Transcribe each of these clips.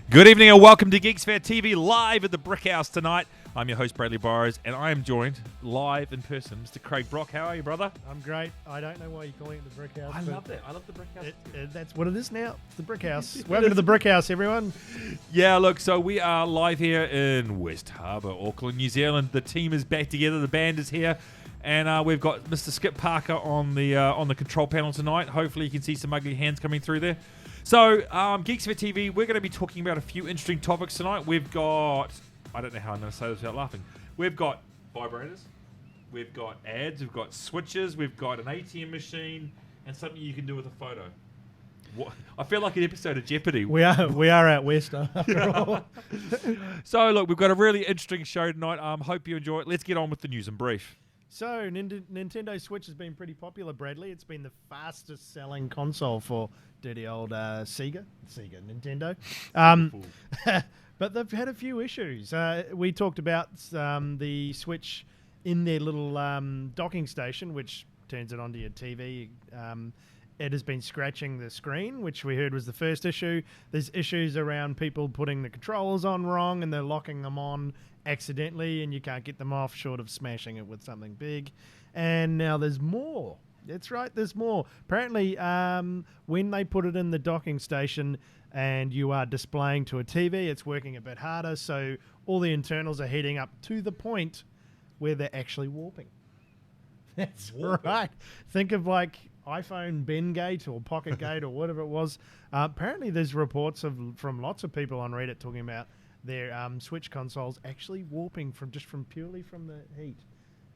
Good evening and welcome to Geeksphere TV live at the Brick House tonight. I'm your host Bradley Burrows and I am joined live in person, Mr. Craig Brock. How are you, brother? I'm great. I don't know why you're calling it the Brick House. I love that. I love the Brick House. That's what it is now. It's the Brick House. Welcome to the Brick House, everyone. Yeah, look, so we are live here in West Harbour, Auckland, New Zealand. The team is back together. The band is here. And we've got Mr. Skip Parker on the control panel tonight. Hopefully you can see some ugly hands coming through there. So, Geeksphere TV, we're going to be talking about a few interesting topics tonight. We've got, I don't know how I'm going to say this without laughing. We've got vibrators, we've got ads, we've got switches, we've got an ATM machine, and something you can do with a photo. What? I feel like an episode of Jeopardy. We are out west after all. So, look, we've got a really interesting show tonight. Hope you enjoy it. Let's get on with the news in brief. So, Nintendo Switch has been pretty popular, Bradley. It's been the fastest selling console for dirty old Nintendo. But they've had a few issues. We talked about the Switch in their little docking station, which turns it onto your TV. It has been scratching the screen, which we heard was the first issue. There's issues around people putting the controllers on wrong and they're locking them on accidentally and you can't get them off short of smashing it with something big. And now there's more. That's right, there's more. Apparently, when they put it in the docking station and you are displaying to a TV, it's working a bit harder, so all the internals are heating up to the point where they're actually warping. That's right. Think of like iPhone Bengate or Pocketgate or whatever it was. Apparently, there's reports from lots of people on Reddit talking about their Switch consoles actually warping purely from the heat,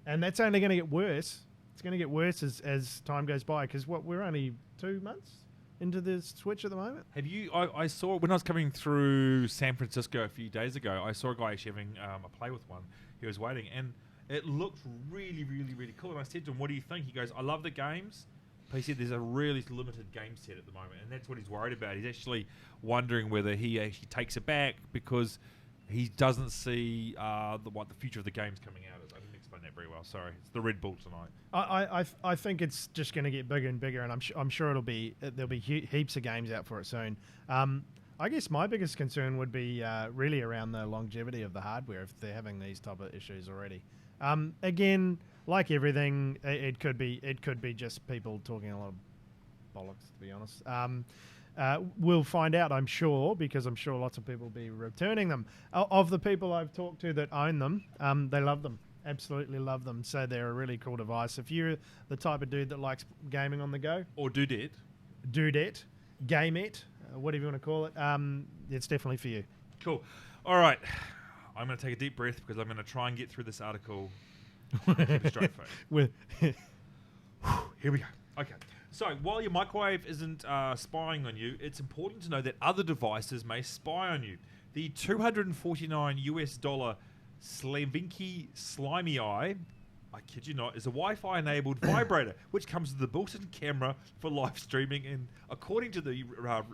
and that's only going to get worse. It's going to get worse as time goes by because we're only 2 months into the Switch at the moment. Have you? I saw when I was coming through San Francisco a few days ago. I saw a guy actually having a play with one. He was waiting, and it looked really, really, really cool. And I said to him, "What do you think?" He goes, "I love the games." But he said there's a really limited game set at the moment, and that's what he's worried about. He's actually wondering whether he actually takes it back because he doesn't see what the future of the game's coming out is. I didn't explain that very well. Sorry, it's the Red Bull tonight. I think it's just going to get bigger and bigger, and I'm sure there'll be heaps of games out for it soon. I guess my biggest concern would be really around the longevity of the hardware if they're having these type of issues already. Again, like everything, it could be just people talking a lot of bollocks, to be honest. We'll find out, I'm sure, because I'm sure lots of people will be returning them. Of the people I've talked to that own them, they love them. Absolutely love them. So they're a really cool device. If you're the type of dude that likes gaming on the go. Or dudette, gamette, whatever you want to call it, it's definitely for you. Cool. All right. I'm going to take a deep breath because I'm going to try and get through this article. Keep a straight face. Here we go. Okay. So while your microwave isn't spying on you, it's important to know that other devices may spy on you. The $249 Slavinky Slimy Eye, I kid you not, is a Wi-Fi enabled vibrator which comes with a built-in camera for live streaming, and according to the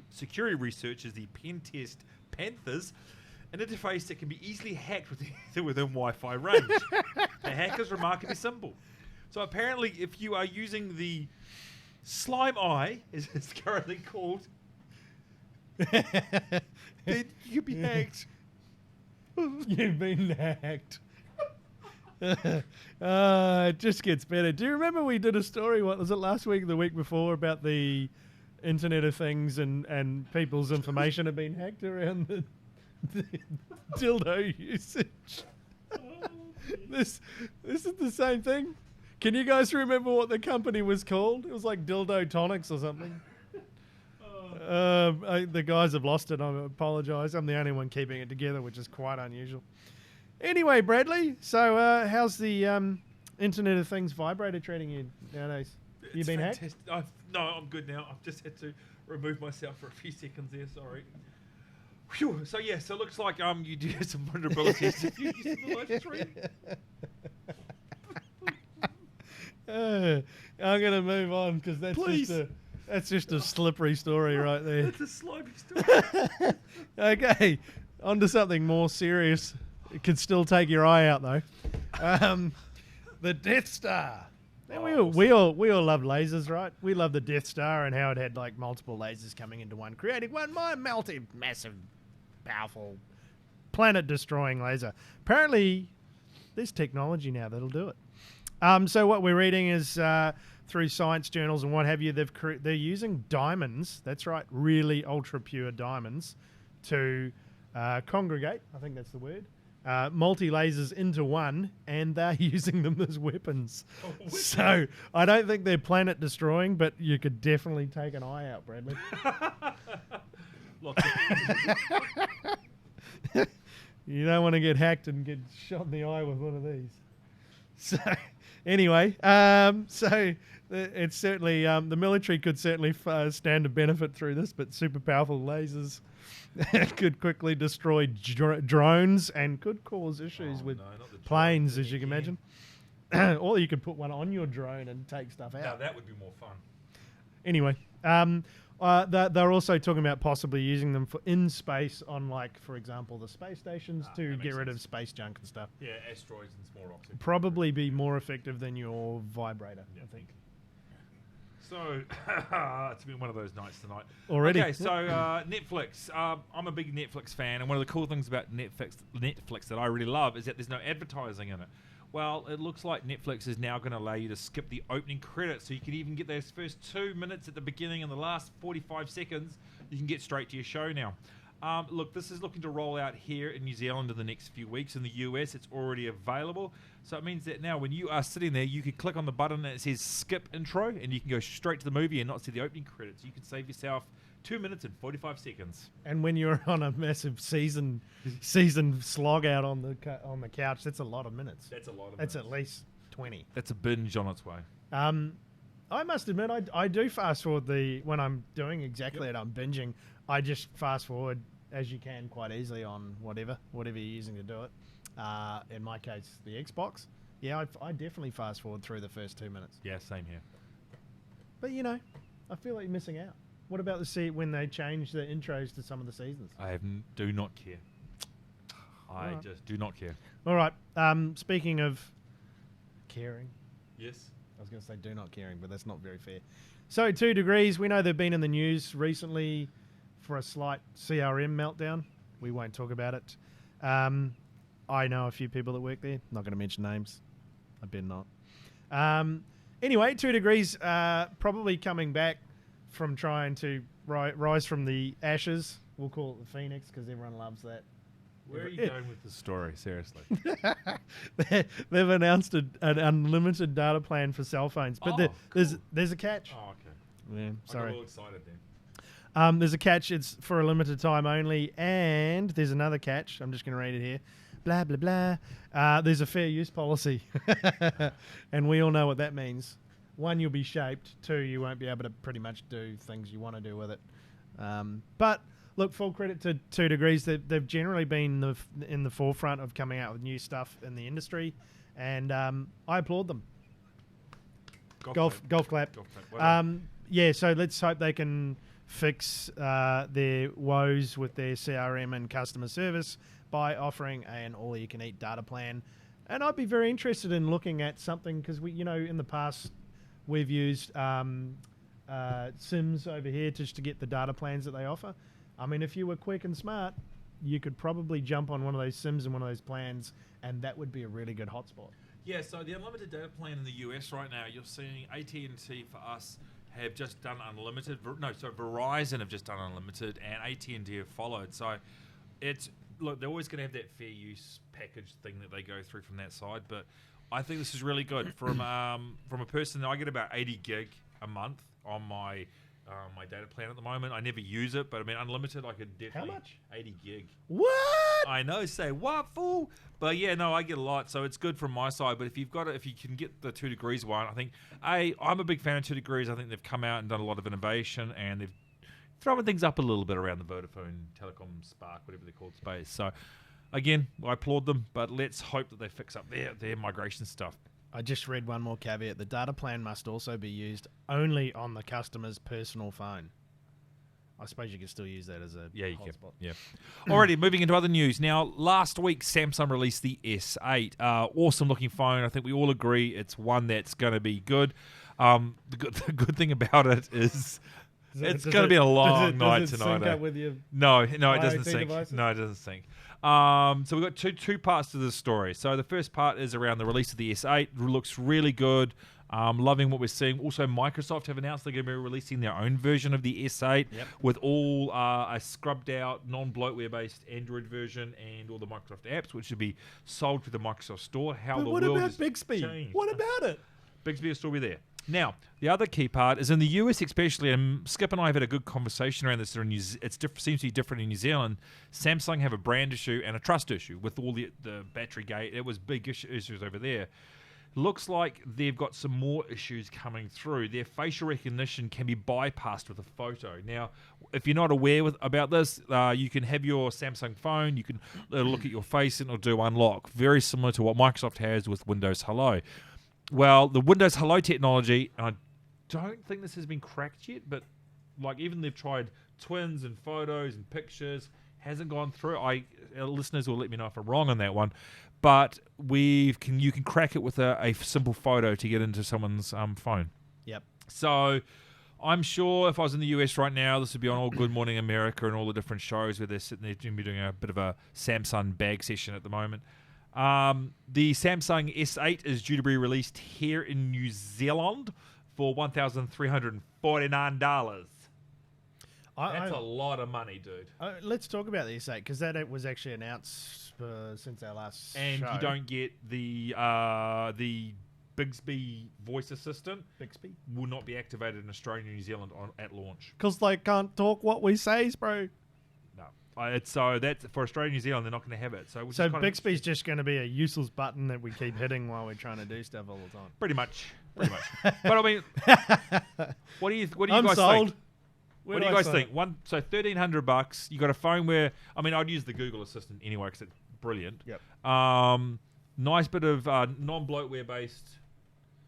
security researchers, the pen test Panthers, an interface that can be easily hacked within Wi-Fi range. The hack is remarkably simple. So apparently, if you are using the Slime Eye, as it's currently called, then you can be hacked. You've been hacked. It just gets better. Do you remember we did a story, what was it, last week or the week before, about the Internet of Things and people's information have been hacked around the dildo usage? This is the same thing. Can you guys remember what the company was called? It was like Dildo Tonics or something. The guys have lost it. I apologise. I'm the only one keeping it together, which is quite unusual. Anyway, Bradley, so how's the Internet of Things vibrator treating you nowadays? You been hacked? No, I'm good now. I've just had to remove myself for a few seconds there. Sorry. Whew. So yeah, so it looks like you do have some vulnerabilities if you use the live stream. I'm going to move on because that's just a slippery story right there. It's a slimy story. Okay, on to something more serious. It could still take your eye out though. The Death Star. Now, we all love lasers, right? We love the Death Star and how it had like multiple lasers coming into one, creating one massive powerful, planet-destroying laser. Apparently, there's technology now that'll do it. So what we're reading is through science journals and what have you, they're using diamonds. That's right, really ultra pure diamonds to congregate. I think that's the word. Multi lasers into one, and they're using them as weapons. So I don't think they're planet destroying, but you could definitely take an eye out, Bradley. You don't want to get hacked and get shot in the eye with one of these. So anyway, it's certainly the military could certainly stand to benefit through this, but super powerful lasers could quickly destroy drones and could cause issues with planes, as you can imagine. Or you could put one on your drone and take stuff out. Now that would be more fun. Anyway, they're also talking about possibly using them for in space on, like, for example, the space stations to get rid of space junk and stuff. Yeah, asteroids and small rocks. Probably be more effective than your vibrator, I think. So, it's been one of those nights tonight. Already. Okay, so Netflix. I'm a big Netflix fan, and one of the cool things about Netflix that I really love is that there's no advertising in it. Well, it looks like Netflix is now going to allow you to skip the opening credits, so you can even get those first 2 minutes at the beginning and the last 45 seconds. You can get straight to your show now. Look, this is looking to roll out here in New Zealand in the next few weeks. In the US, it's already available. So it means that now when you are sitting there, you can click on the button and it says skip intro, and you can go straight to the movie and not see the opening credits. You can save yourself 2 minutes and 45 seconds. And when you're on a massive season slog out on the couch, that's a lot of minutes. That's a lot of That's minutes. at least 20. That's a binge on its way. I must admit, I do fast forward when I'm doing exactly it. I'm binging. I just fast forward as you can quite easily on whatever you're using to do it. In my case, the Xbox. Yeah, I definitely fast forward through the first 2 minutes. Yeah, same here. But I feel like you're missing out. What about when they change the intros to some of the seasons? Do not care. I Alright. just do not care. All right. Speaking of caring. Yes. I was going to say do not caring, but that's not very fair. So 2 degrees, we know they've been in the news recently for a slight CRM meltdown. We won't talk about it. I know a few people that work there. Not going to mention names. I better not. Anyway, 2 degrees probably coming back from trying to rise from the ashes. We'll call it the phoenix because everyone loves that. Where are you going with this story? Seriously. They've announced an unlimited data plan for cell phones, but there's a catch. Oh, okay. Yeah, sorry. I got all excited then. There's a catch. It's for a limited time only, and there's another catch. I'm just going to read it here. Blah, blah, blah. There's a fair use policy, and we all know what that means. 1, you'll be shaped. 2, you won't be able to pretty much do things you want to do with it. But look, full credit to 2 degrees. They've generally been in the forefront of coming out with new stuff in the industry, and I applaud them. Golf clap. Yeah, so let's hope they can fix their woes with their CRM and customer service by offering an all-you-can-eat data plan. And I'd be very interested in looking at something because in the past we've used Sims over here just to get the data plans that they offer. I mean, if you were quick and smart, you could probably jump on one of those Sims and one of those plans, and that would be a really good hotspot. Yeah, so the unlimited data plan in the US right now, you're seeing AT&T for us have just done unlimited. Verizon have just done unlimited, and AT&T have followed. So they're always going to have that fair use package thing that they go through from that side. But I think this is really good from a person. I get about 80 gig a month on my data plan at the moment. I never use it, but I mean unlimited. I could definitely. How much? 80 gig. What? I know. Say what, fool? But yeah, no, I get a lot, so it's good from my side. But if you can get the 2 degrees one, I think I'm a big fan of 2 degrees. I think they've come out and done a lot of innovation, and they've throwing things up a little bit around the Vodafone, Telecom, Spark, whatever they're called, space. So again, I applaud them, but let's hope that they fix up their migration stuff. I just read one more caveat. The data plan must also be used only on the customer's personal phone. I suppose you can still use that as a hotspot. Yeah. Alrighty, moving into other news. Now, last week, Samsung released the S8. Awesome looking phone. I think we all agree it's one that's going to be good. The good thing about it is It's going to be a long night does it tonight. sync up with your No, it doesn't IoT sync. devices? No, it doesn't sync. So we've got two parts to the story. So the first part is around the release of the S8. It looks really good. Loving what we're seeing. Also, Microsoft have announced they're going to be releasing their own version of the S8 with all a scrubbed out, non-bloatware based Android version and all the Microsoft apps, which should be sold through the Microsoft Store. But what about Bixby? Changed. What about it? Bixby will still be there. Now, the other key part is in the US especially, and Skip and I have had a good conversation around this. Seems to be different in New Zealand. Samsung have a brand issue and a trust issue with all the battery gate. It was big issues over there. Looks like they've got some more issues coming through. Their facial recognition can be bypassed with a photo. Now, if you're not aware about this, you can have your Samsung phone, you can look at your face and it'll do unlock. Very similar to what Microsoft has with Windows Hello. Well, the Windows Hello technology, I don't think this has been cracked yet, but like even they've tried twins and photos and pictures, hasn't gone through. Our listeners will let me know if I'm wrong on that one, but you can crack it with a simple photo to get into someone's phone. Yep. So I'm sure if I was in the US right now, this would be on all Good Morning America and all the different shows where they're sitting there going to be doing a bit of a Samsung bag session at the moment. The Samsung S8 is due to be released here in New Zealand for $1,349. That's a lot of money, dude. Let's talk about the S8 because that was actually announced since our last show. And you don't get the Bixby voice assistant. Bixby will not be activated in Australia and New Zealand at launch because they can't talk what we say, bro. So that's for Australia and New Zealand. They're not going to have it. So Bixby's just going to be a useless button that we keep hitting while we're trying to do stuff all the time. Pretty much. But I mean, what do you guys sold. think? What do you guys think? So $1,300. You got a phone where I'd use the Google Assistant anyway because it's brilliant. Yep. Nice bit of non-bloatware based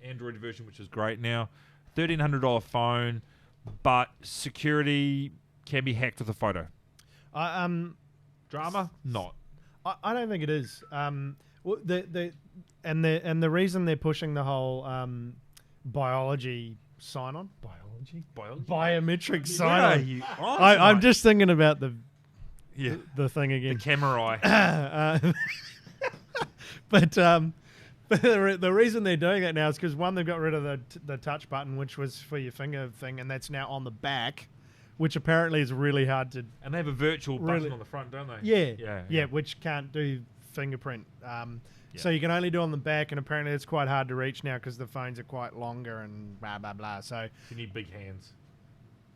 Android version, which is great now. $1,300 phone, but security can be hacked with a photo. Drama? Not. I don't think it is. The reason they're pushing the whole biology sign-on, biometric sign-on. I'm just thinking about the thing again. The camera eye. But the reason they're doing that now is because one, they've got rid of the touch button, which was for your finger thing, and that's now on the back. Which apparently is really hard to... And they have a virtual button on the front, don't they? Yeah, which can't do fingerprint. So you can only do on the back, and apparently it's quite hard to reach now because the phones are quite longer and blah, blah, blah. So you need big hands.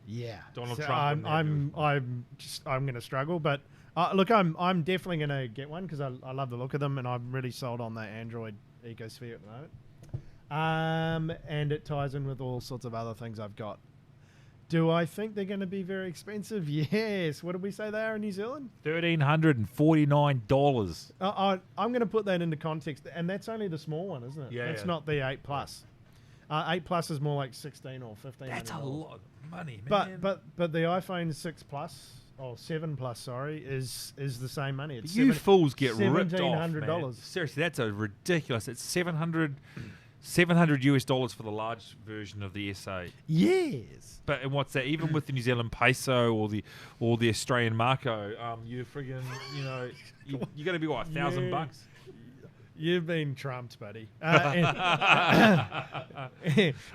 Yeah. Donald Trump. I'm going to struggle. But look, I'm definitely going to get one because I love the look of them, and I'm really sold on the Android Ecosphere at the moment. And it ties in with all sorts of other things I've got. Do I think they're going to be very expensive? Yes. What did we say they are in New Zealand? $1,349. I'm going to put that into context, and that's only the small one, isn't it? Yeah. That's not the 8 Plus. 8 Plus is more like 16 or 15. That's a lot of money, man. But the iPhone 6 Plus or 7 Plus, sorry, is the same money. It's you fools get ripped off, $1,700. man. Seriously, that's a ridiculous. It's $700 US for the large version of the S8. Yes. But and what's that? Even with the New Zealand peso or the Australian marco, you friggin' you're going to be what, $1,000? You've been trumped, buddy. Anyway,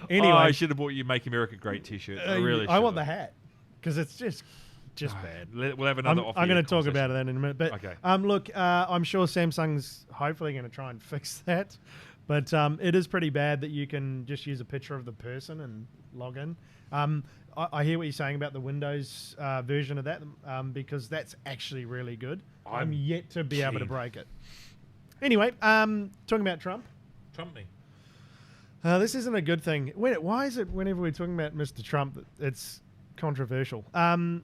I should have bought you "Make America Great" T-shirt. I really. I want the hat because it's just bad. We'll have another. I'm going to talk about it in a minute. But okay. Look, I'm sure Samsung's hopefully going to try and fix that. But it is pretty bad that you can just use a picture of the person and log in. I hear what you're saying about the Windows version of that because that's actually really good. I'm yet to be able to break it. Anyway, talking about Trump. Trump me. This isn't a good thing. Why is it whenever we're talking about Mr. Trump, it's controversial? So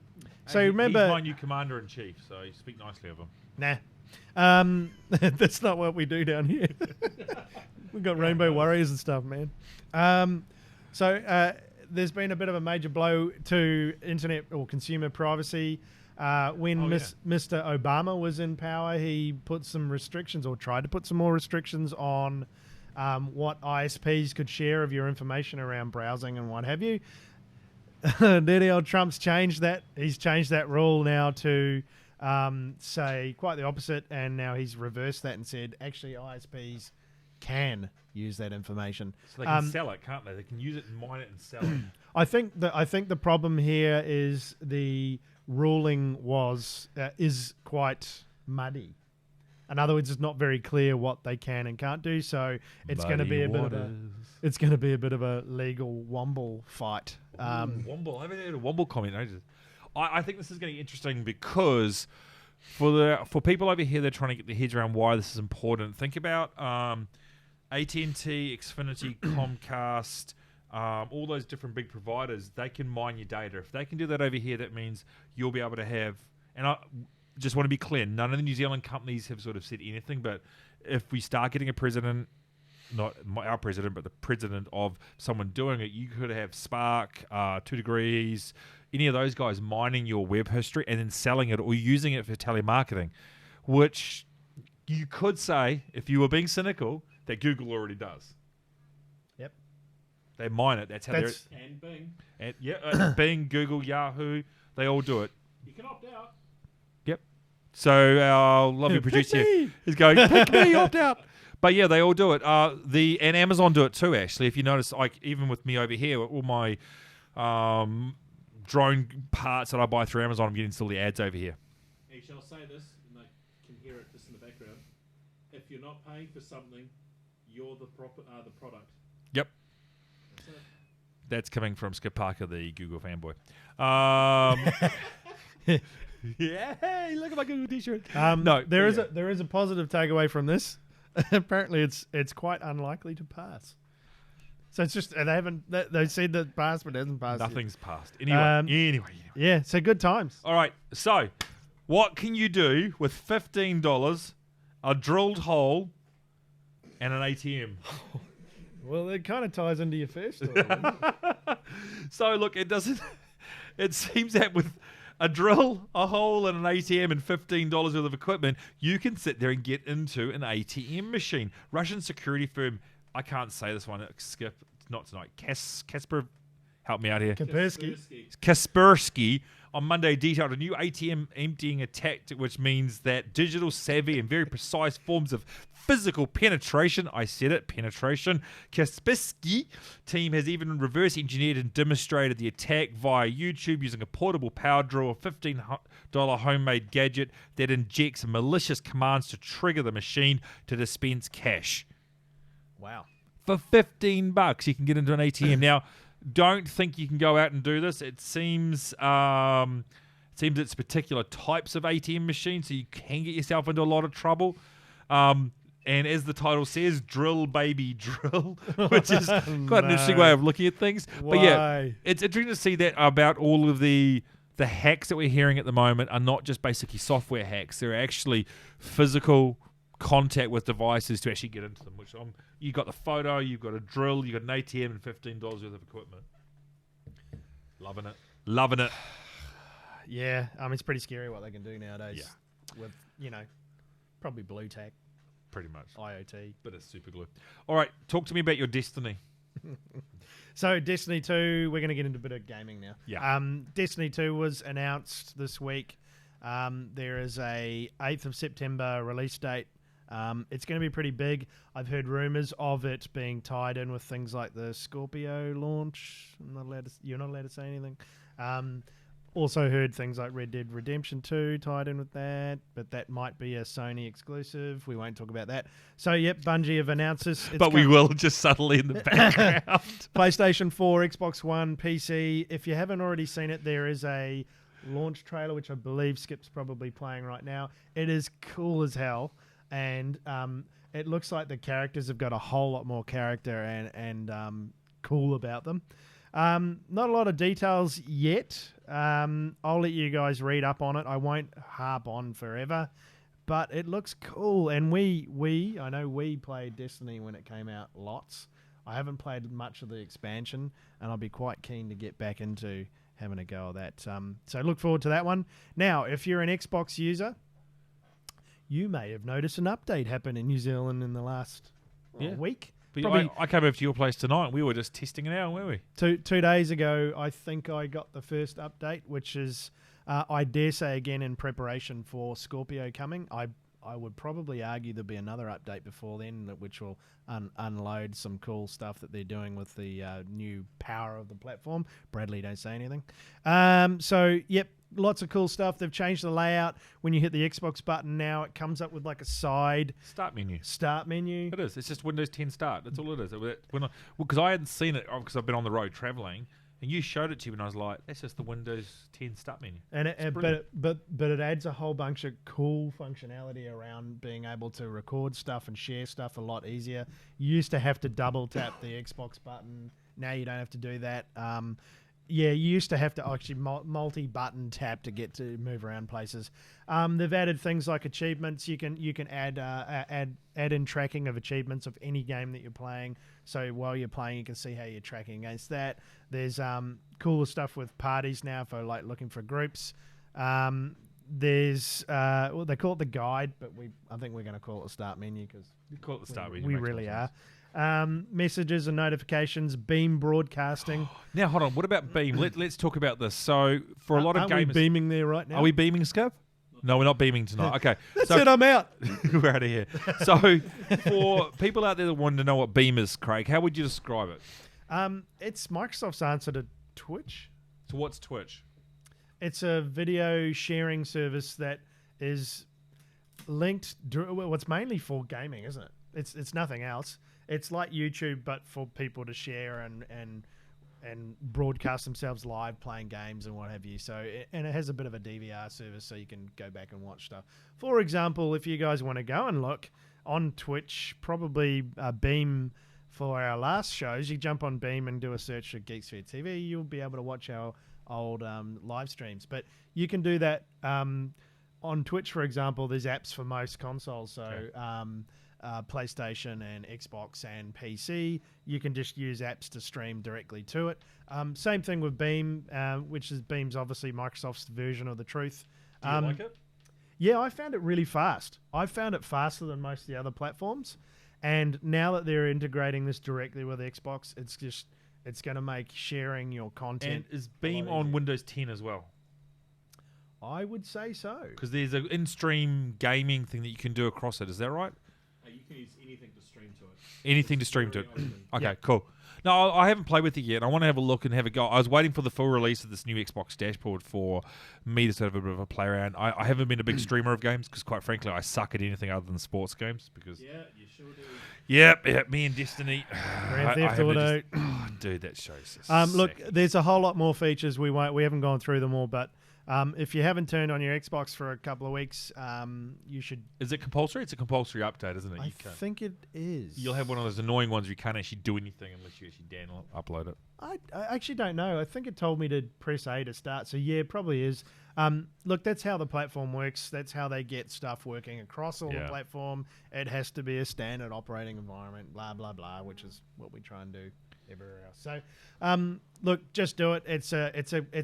remember... He's my new commander-in-chief, so you speak nicely of him. Nah. That's not what we do down here. We've got Rainbow Warriors and stuff, man. So there's been a bit of a major blow to internet or consumer privacy. When Mr. Obama was in power, he put some restrictions or tried to put some more restrictions on what ISPs could share of your information around browsing and what have you. Dirty old Trump's changed that. He's changed that rule now to say quite the opposite, and now he's reversed that and said actually ISPs can use that information. So they can sell it, can't they? They can use it and mine it and sell it. I think the problem here is the ruling is quite muddy. In other words, it's not very clear what they can and can't do. So it's going to be a bit of a legal womble fight. Womble. I haven't heard a womble comment in ages. I think this is going to be interesting because for people over here, they're trying to get their heads around why this is important. Think about AT&T, Xfinity, Comcast, all those different big providers. They can mine your data. If they can do that over here, that means you'll be able to have. And I just want to be clear: none of the New Zealand companies have sort of said anything. But if we start getting a president, not our president, but the president of someone doing it, you could have Spark, 2 Degrees, any of those guys mining your web history and then selling it or using it for telemarketing, which you could say, if you were being cynical, that Google already does. Yep. They mine it. That's how they're... And Bing. And, Bing, Google, Yahoo, they all do it. You can opt out. Yep. So our lovely producer is going, pick me, opt out. But yeah, they all do it. And Amazon do it too, actually. If you notice, like even with me over here, all my drone parts that I buy through Amazon, I'm getting still the ads over here. Actually, I'll say this, and I can hear it just in the background. If you're not paying for something, you're the product. Yep. That's it. That's coming from Skip Parker, the Google fanboy. Yeah, hey, look at my Google t-shirt. No, there is a positive takeaway from this. Apparently, it's quite unlikely to pass. So it's just they said that passed, but it hasn't passed. Nothing's passed. Anyway. Yeah, so good times. All right. So, what can you do with $15, a drilled hole, and an ATM? Well, it kind of ties into your first story. So look, it doesn't. It seems that with a drill, a hole, and an ATM and $15 worth of equipment, you can sit there and get into an ATM machine. Russian security firm, I can't say this one, Skip, not tonight, Kasper, help me out here. Kaspersky on Monday detailed a new ATM emptying attack, which means that digital savvy and very precise forms of physical penetration, I said it, penetration. Kaspersky team has even reverse engineered and demonstrated the attack via YouTube using a portable power drill, a $15 homemade gadget that injects malicious commands to trigger the machine to dispense cash. Wow. For $15, you can get into an ATM. Now, don't think you can go out and do this. It seems it's particular types of ATM machines, so you can get yourself into a lot of trouble. And as the title says, drill, baby, drill, which is quite an interesting way of looking at things. Why? But yeah, it's interesting to see that about all of the hacks that we're hearing at the moment are not just basically software hacks. They're actually physical contact with devices to actually get into them. Which you got the photo, you've got a drill, you've got an ATM and $15 worth of equipment. Loving it. Yeah, it's pretty scary what they can do nowadays. Yeah. With probably blue tack. Pretty much. IoT. Bit of super glue. All right, talk to me about your Destiny. So Destiny 2, we're going to get into a bit of gaming now. Yeah. Destiny 2 was announced this week. There is a 8th of September release date. It's going to be pretty big. I've heard rumors of it being tied in with things like the Scorpio launch. You're not allowed to say anything. Also heard things like Red Dead Redemption 2 tied in with that, but that might be a Sony exclusive. We won't talk about that. So, yep, Bungie have announced this. But we will just subtly in the background. PlayStation 4, Xbox One, PC. If you haven't already seen it, there is a launch trailer, which I believe Skip's probably playing right now. It is cool as hell, and it looks like the characters have got a whole lot more character and cool about them. Not a lot of details yet. I'll let you guys read up on it. I won't harp on forever, but it looks cool. And I know we played Destiny when it came out lots. I haven't played much of the expansion, and I'll be quite keen to get back into having a go at that. So look forward to that one. Now, if you're an Xbox user, you may have noticed an update happen in New Zealand in the last week. But probably I came over to your place tonight and we were just testing it out, weren't we? two days ago, I think I got the first update, which is, I dare say again, in preparation for Scorpio coming. I would probably argue there'll be another update before then, which will unload some cool stuff that they're doing with the new power of the platform. Bradley, don't say anything. So, yep, lots of cool stuff. They've changed the layout. When you hit the Xbox button now, it comes up with like a side Start menu. menu. It is. It's just Windows 10 Start. That's all it is. Because I hadn't seen it because I've been on the road traveling. And you showed it to me, and I was like, "That's just the Windows 10 Start menu." And but it adds a whole bunch of cool functionality around being able to record stuff and share stuff a lot easier. You used to have to double tap the Xbox button. Now you don't have to do that. Yeah, you used to have to actually multi-button tap to get to move around places. They've added things like achievements. You can add in tracking of achievements of any game that you're playing. So while you're playing, you can see how you're tracking against that. There's cooler stuff with parties now for like looking for groups. There's they call it the guide, but I think we're going to call it a start menu because You call it the Start menu. we makes more really sense. are. Messages and notifications, Beam broadcasting. Now, hold on. What about Beam? Let's talk about this. So, for a lot of Aren't we gamers, beaming there right now? are we beaming, Skip? No, we're not beaming tonight. Okay, That's so it. I'm out. we're out of here. So, for people out there that want to know what Beam is, Craig, how would you describe it? It's Microsoft's answer to Twitch. So, what's Twitch? It's a video sharing service that is linked. Well, it's mainly for gaming, isn't it? It's nothing else. It's like YouTube, but for people to share and broadcast themselves live playing games and what have you. So, and it has a bit of a DVR service, so you can go back and watch stuff. For example, if you guys want to go and look on Twitch, probably Beam for our last shows, you jump on Beam and do a search for Geeksphere TV. You'll be able to watch our old live streams. But you can do that on Twitch, for example. There's apps for most consoles, so PlayStation and Xbox and PC. You can just use apps to stream directly to it. Same thing with Beam, which is Beam's obviously Microsoft's version of the truth. Do you like it? Yeah, I found it really fast. I found it faster than most of the other platforms. And now that they're integrating this directly with Xbox, it's going to make sharing your And content. is Beam a lot on easier. Windows 10 as well? I would say so. Because there's an in-stream gaming thing that you can do across it. Is that right? You can use anything to stream to it. Anything to It's stream to it. very open. Okay, Yeah. cool. No, I haven't played with it yet. I want to have a look and have a go. I was waiting for the full release of this new Xbox dashboard for me to sort of have a bit of a play around. I haven't been a big streamer of games because, quite frankly, I suck at anything other than sports games. Because Yeah, you sure do. yep, me and Destiny. Grand I Theft haven't Auto. dude, that show's just Look, sick. there's a whole lot more features. We haven't gone through them all, but if you haven't turned on your Xbox for a couple of weeks, you should. Is it compulsory? It's a compulsory update, isn't it? I You can't. think it is. You'll have one of those annoying ones where you can't actually do anything unless you actually upload it. I actually don't know. I think it told me to press A to start. So yeah, it probably is. Look, that's how the platform works. That's how they get stuff working across all the Yeah. platform. It has to be a standard operating environment, blah, blah, blah, which is what we try and do everywhere else. So, look, just do it. It's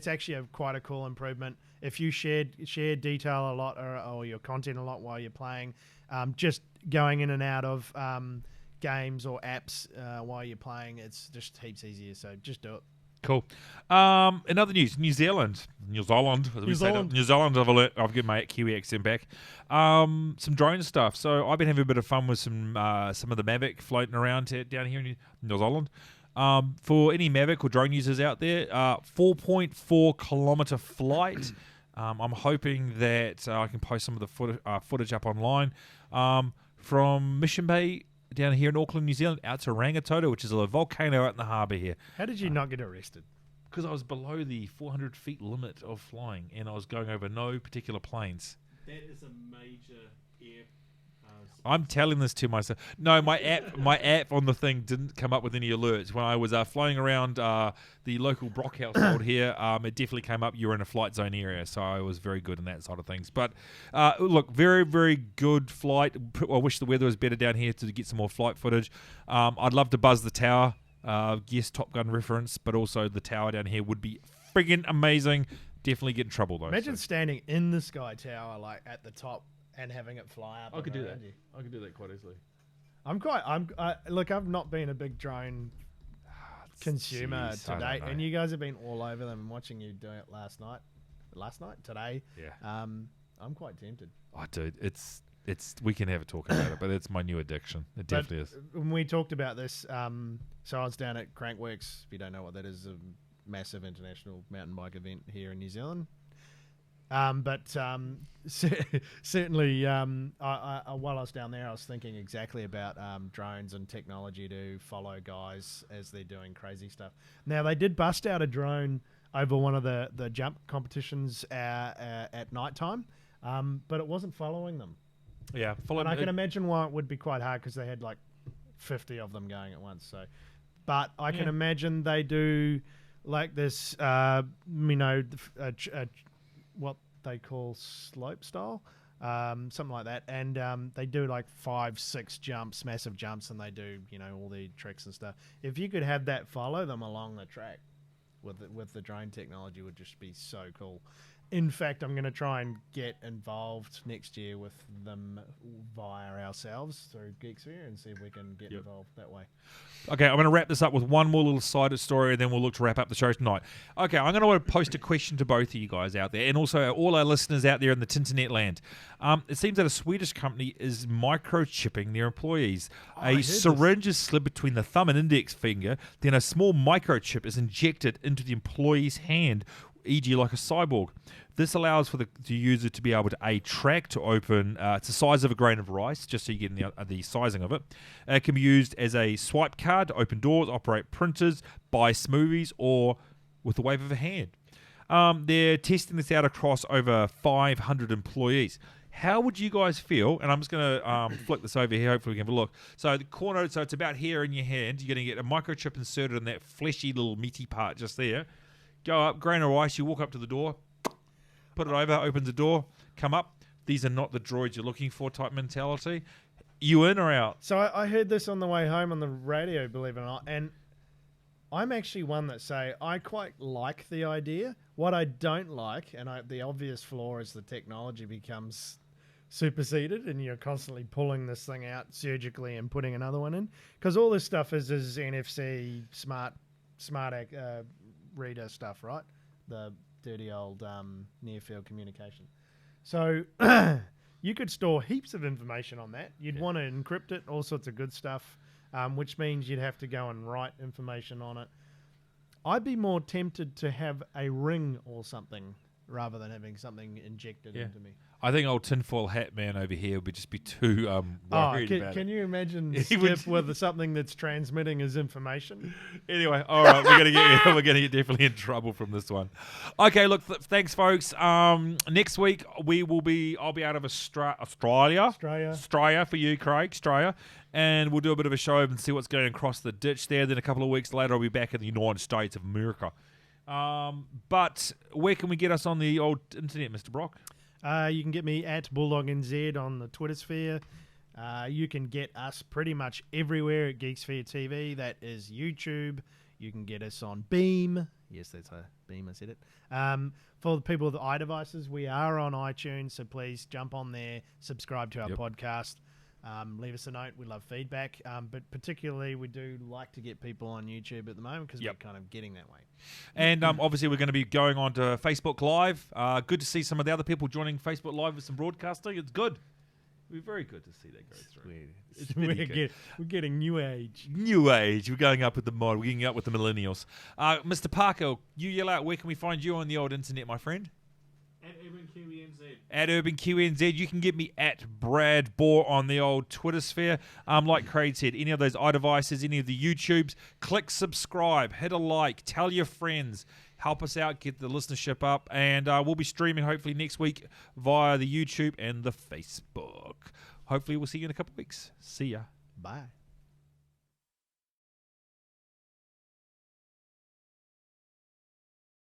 actually quite a cool improvement. If you share detail a lot or your content a lot while you're playing, just going in and out of games or apps while you're playing, it's just heaps easier. So just do it. Cool. In other news, New Zealand. As we say that. New Zealand. I've got my Kiwi accent back. Some drone stuff. So I've been having a bit of fun with some of the Mavic floating around down here in New Zealand. For any Mavic or drone users out there, 4.4 kilometer flight. I'm hoping that I can post some of the footage up online from Mission Bay down here in Auckland, New Zealand, out to Rangitoto, which is a volcano out in the harbour here. How did you not get arrested? Because I was below the 400 feet limit of flying, and I was going over no particular planes. That is a major air. I'm telling this to myself. No, my app on the thing didn't come up with any alerts. When I was flying around the local Brock household here, it definitely came up. You were in a flight zone area, so I was very good in that side of things. But look, very, very good flight. I wish the weather was better down here to get some more flight footage. I'd love to buzz the tower. Yes, Top Gun reference, but also the tower down here would be friggin' amazing. Definitely get in trouble though. Imagine standing in the Sky Tower, like at the top, and having it fly up. I could do around that. you. I could do that quite easily. Look, I've not been a big drone consumer Jeez, to I don't date, know. and you guys have been all over them. And watching you do it last night, today. Yeah. I'm quite tempted. Oh, dude, it's we can have a talk about it, but it's my new addiction. It definitely is. When we talked about this, so I was down at Crankworks. If you don't know what that is, a massive international mountain bike event here in New Zealand. Certainly, while I was down there, I was thinking exactly about drones and technology to follow guys as they're doing crazy stuff. Now, they did bust out a drone over one of the jump competitions at night time, but it wasn't following them. Yeah, And I can imagine why it would be quite hard because they had like 50 of them going at once. So, but I can imagine they do like this, what they call slope style, something like that. And they do like 5-6 jumps, massive jumps, and they do, all the tricks and stuff. If you could have that follow them along the track with the drone technology would just be so cool. In fact, I'm going to try and get involved next year with them via ourselves through Geeksphere and see if we can get involved that way. Okay, I'm going to wrap this up with one more little side story, and then we'll look to wrap up the show tonight. Okay, I'm going to post a question to both of you guys out there, and also all our listeners out there in the Tinternet land. It seems that a Swedish company is microchipping their employees. A syringe is slid between the thumb and index finger, then a small microchip is injected into the employee's hand, e.g. like a cyborg. This allows for the user to be able to track to open. It's the size of a grain of rice, just so you get the sizing of it. It can be used as a swipe card to open doors, operate printers, buy smoothies, or with the wave of a hand. They're testing this out across over 500 employees. How would you guys feel? And I'm just going to flick this over here. Hopefully we can have a look. So the corner, so it's about here in your hand. You're going to get a microchip inserted in that fleshy little meaty part just there. Go up, grain of rice. You walk up to the door. Put it over, opens the door, come up. These are not the droids you're looking for type mentality. You in or out? So I heard this on the way home on the radio, believe it or not, and I'm actually one that say I quite like the idea. What I don't like, and the obvious flaw is the technology becomes superseded and you're constantly pulling this thing out surgically and putting another one in. Because all this stuff is NFC, smart reader stuff, right? The dirty old near-field communication. So you could store heaps of information on that. You'd want to encrypt it, all sorts of good stuff, which means you'd have to go and write information on it. I'd be more tempted to have a ring or something rather than having something injected into me. I think old tinfoil hat man over here would just be too worried about it. Can you imagine Skip with something that's transmitting his information? Anyway, all right, we're gonna get definitely in trouble from this one. Okay, look, thanks, folks. Next week I'll be out of Australia for you, Craig, Australia, and we'll do a bit of a show and see what's going across the ditch there. Then a couple of weeks later, I'll be back in the United States of America. But where can we get us on the old internet, Mr. Brock? You can get me at BulldogNZ on the Twitter sphere. You can get us pretty much everywhere at Geeksphere TV. That is YouTube. You can get us on Beam. Yes, that's a Beam, I said it. For the people with iDevices, we are on iTunes, so please jump on there, subscribe to our podcast. Leave us a note. We love feedback. But particularly, we do like to get people on YouTube at the moment because we're kind of getting that way. And obviously, we're going to be going on to Facebook Live. Good to see some of the other people joining Facebook Live with some broadcasting. It's good. It'll be very good to see that go through. It's really we're getting new age. New age. We're going up with the mod. We're getting up with the millennials. Mr. Parker, you yell out, where can we find you on the old internet, my friend? At UrbanQNZ. At UrbanQNZ. You can get me at Brad Bohr on the old Twitter sphere. Like Craig said, any of those iDevices, any of the YouTubes, click subscribe, hit a like, tell your friends, help us out, get the listenership up, and we'll be streaming hopefully next week via the YouTube and the Facebook. Hopefully we'll see you in a couple of weeks. See ya. Bye.